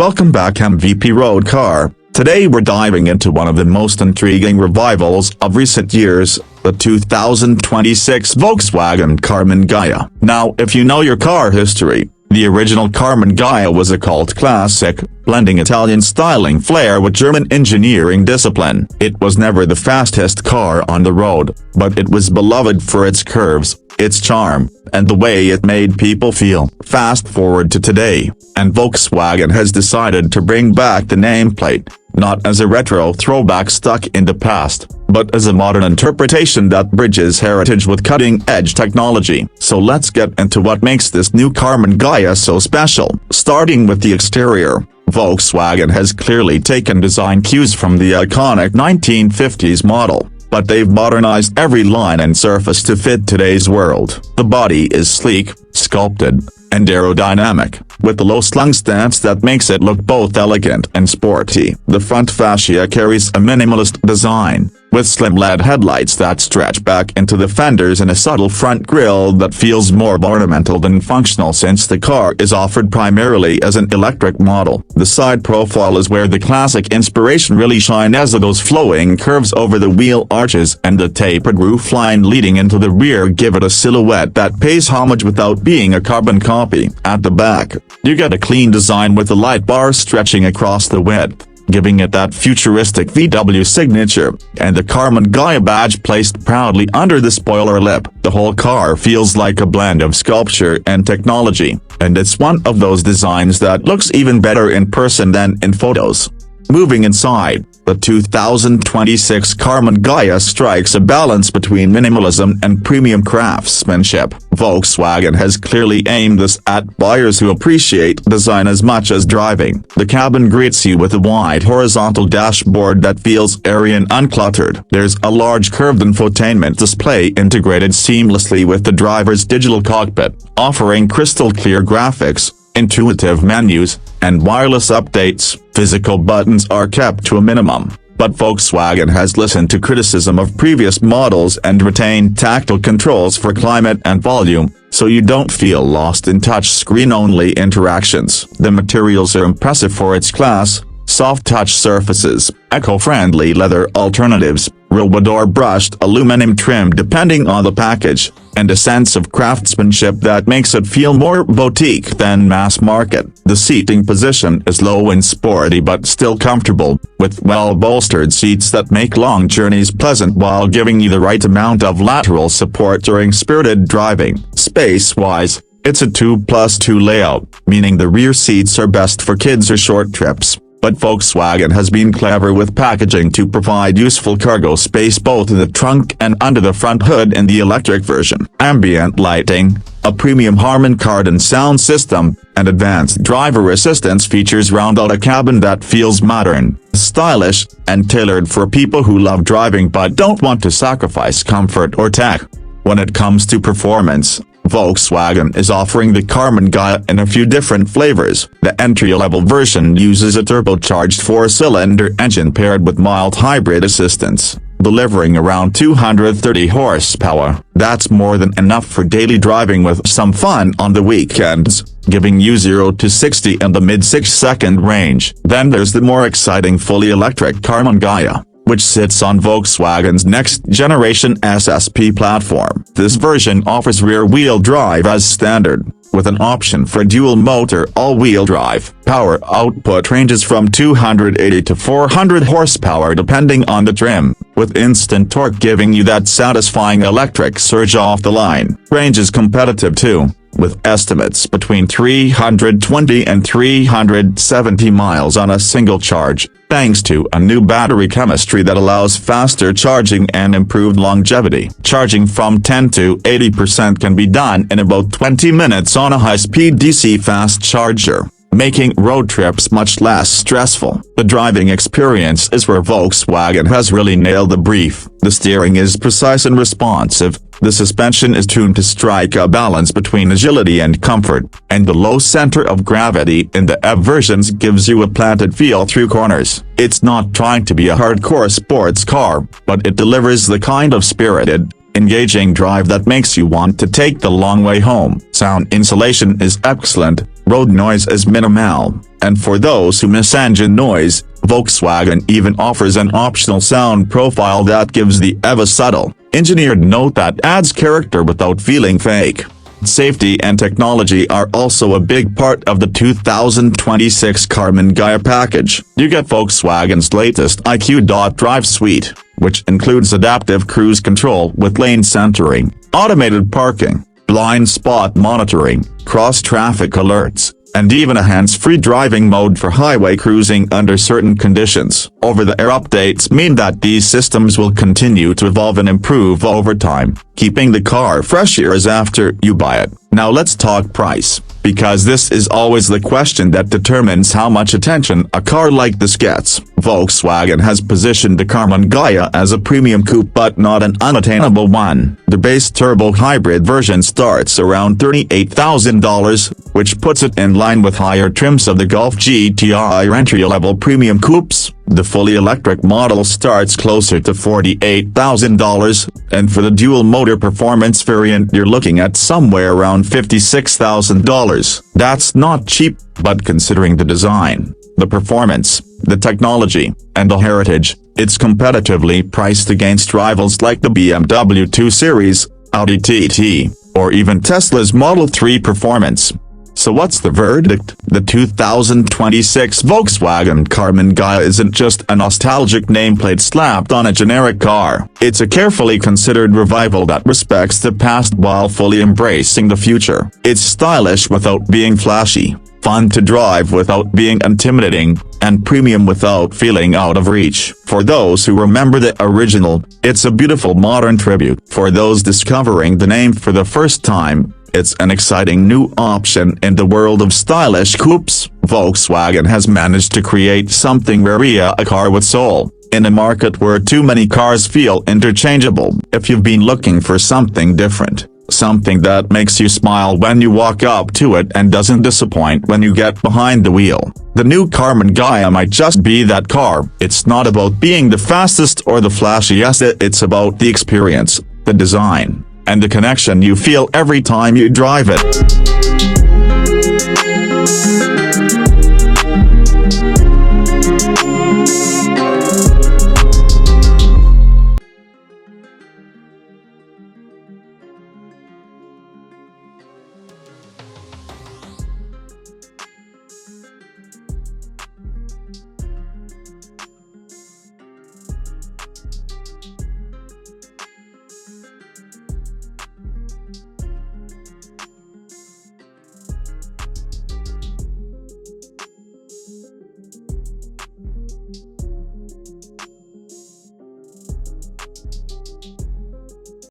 Welcome back MVP Road Car. Today we're diving into one of the most intriguing revivals of recent years, the 2026 Volkswagen Karmann Ghia. Now, if you know your car history, the original Karmann Ghia was a cult classic, blending Italian styling flair with German engineering discipline. It was never the fastest car on the road, but it was beloved for its curves, its charm, and the way it made people feel. Fast forward to today, and Volkswagen has decided to bring back the nameplate, not as a retro throwback stuck in the past, but as a modern interpretation that bridges heritage with cutting-edge technology. So let's get into what makes this new Karmann Ghia so special. Starting with the exterior, Volkswagen has clearly taken design cues from the iconic 1950s model, but they've modernized every line and surface to fit today's world. The body is sleek, sculpted, and aerodynamic, with a low-slung stance that makes it look both elegant and sporty. The front fascia carries a minimalist design, with slim LED headlights that stretch back into the fenders and a subtle front grille that feels more ornamental than functional since the car is offered primarily as an electric model. The side profile is where the classic inspiration really shines, as those flowing curves over the wheel arches and the tapered roof line leading into the rear give it a silhouette that pays homage without being a carbon copy. At the back, you get a clean design with the light bar stretching across the width, giving it that futuristic VW signature, and the Karmann Ghia badge placed proudly under the spoiler lip. The whole car feels like a blend of sculpture and technology, and it's one of those designs that looks even better in person than in photos. Moving inside, the 2026 Karmann Ghia strikes a balance between minimalism and premium craftsmanship. Volkswagen has clearly aimed this at buyers who appreciate design as much as driving. The cabin greets you with a wide horizontal dashboard that feels airy and uncluttered. There's a large curved infotainment display integrated seamlessly with the driver's digital cockpit, offering crystal-clear graphics, intuitive menus, and wireless updates. Physical buttons are kept to a minimum, but Volkswagen has listened to criticism of previous models and retained tactile controls for climate and volume, so you don't feel lost in touchscreen-only interactions. The materials are impressive for its class: soft touch surfaces, eco-friendly leather alternatives, Reborn brushed aluminum trim depending on the package, and a sense of craftsmanship that makes it feel more boutique than mass market. The seating position is low and sporty but still comfortable, with well-bolstered seats that make long journeys pleasant while giving you the right amount of lateral support during spirited driving. Space-wise, it's a 2+2 layout, meaning the rear seats are best for kids or short trips. But Volkswagen has been clever with packaging to provide useful cargo space both in the trunk and under the front hood in the electric version. Ambient lighting, a premium Harman Kardon sound system, and advanced driver assistance features round out a cabin that feels modern, stylish, and tailored for people who love driving but don't want to sacrifice comfort or tech. When it comes to performance, Volkswagen is offering the Karmann Ghia in a few different flavors. The entry-level version uses a turbocharged 4-cylinder engine paired with mild hybrid assistance, delivering around 230 horsepower. That's more than enough for daily driving with some fun on the weekends, giving you 0 to 60 in the mid-6-second range. Then there's the more exciting fully electric Karmann Ghia, which sits on Volkswagen's next-generation SSP platform. This version offers rear-wheel drive as standard, with an option for dual-motor all-wheel drive. Power output ranges from 280 to 400 horsepower depending on the trim, with instant torque giving you that satisfying electric surge off the line. Range is competitive too, with estimates between 320 and 370 miles on a single charge, thanks to a new battery chemistry that allows faster charging and improved longevity. Charging from 10 to 80% can be done in about 20 minutes on a high-speed DC fast charger, making road trips much less stressful. The driving experience is where Volkswagen has really nailed the brief. The steering is precise and responsive, the suspension is tuned to strike a balance between agility and comfort, and the low center of gravity in the EV versions gives you a planted feel through corners. It's not trying to be a hardcore sports car, but it delivers the kind of spirited, engaging drive that makes you want to take the long way home. Sound insulation is excellent, road noise is minimal, And for those who miss engine noise, Volkswagen even offers an optional sound profile that gives the EV a subtle, engineered note that adds character without feeling fake. Safety and technology are also a big part of the 2026 Karmann Ghia package. You get Volkswagen's latest IQ.Drive suite, which includes adaptive cruise control with lane centering, automated parking, blind spot monitoring, cross-traffic alerts, and even a hands-free driving mode for highway cruising under certain conditions. Over-the-air updates mean that these systems will continue to evolve and improve over time, keeping the car fresh years after you buy it. Now let's talk price, because this is always the question that determines how much attention a car like this gets. Volkswagen has positioned the Karmann Ghia as a premium coupe but not an unattainable one. The base turbo hybrid version starts around $38,000, which puts it in line with higher trims of the Golf GTI entry-level premium coupes. The fully electric model starts closer to $48,000, and for the dual-motor performance variant you're looking at somewhere around $56,000. That's not cheap, but considering the design, the performance, the technology, and the heritage, it's competitively priced against rivals like the BMW 2 Series, Audi TT, or even Tesla's Model 3 Performance. So what's the verdict? The 2026 Volkswagen Karmann Ghia isn't just a nostalgic nameplate slapped on a generic car. It's a carefully considered revival that respects the past while fully embracing the future. It's stylish without being flashy, fun to drive without being intimidating, and premium without feeling out of reach. For those who remember the original, it's a beautiful modern tribute. For those discovering the name for the first time, it's an exciting new option in the world of stylish coupes. Volkswagen has managed to create something rare, a car with soul, in a market where too many cars feel interchangeable. If you've been looking for something different, something that makes you smile when you walk up to it and doesn't disappoint when you get behind the wheel, the new Karmann Ghia might just be that car. It's not about being the fastest or the flashiest, it's about the experience, the design, and the connection you feel every time you drive it.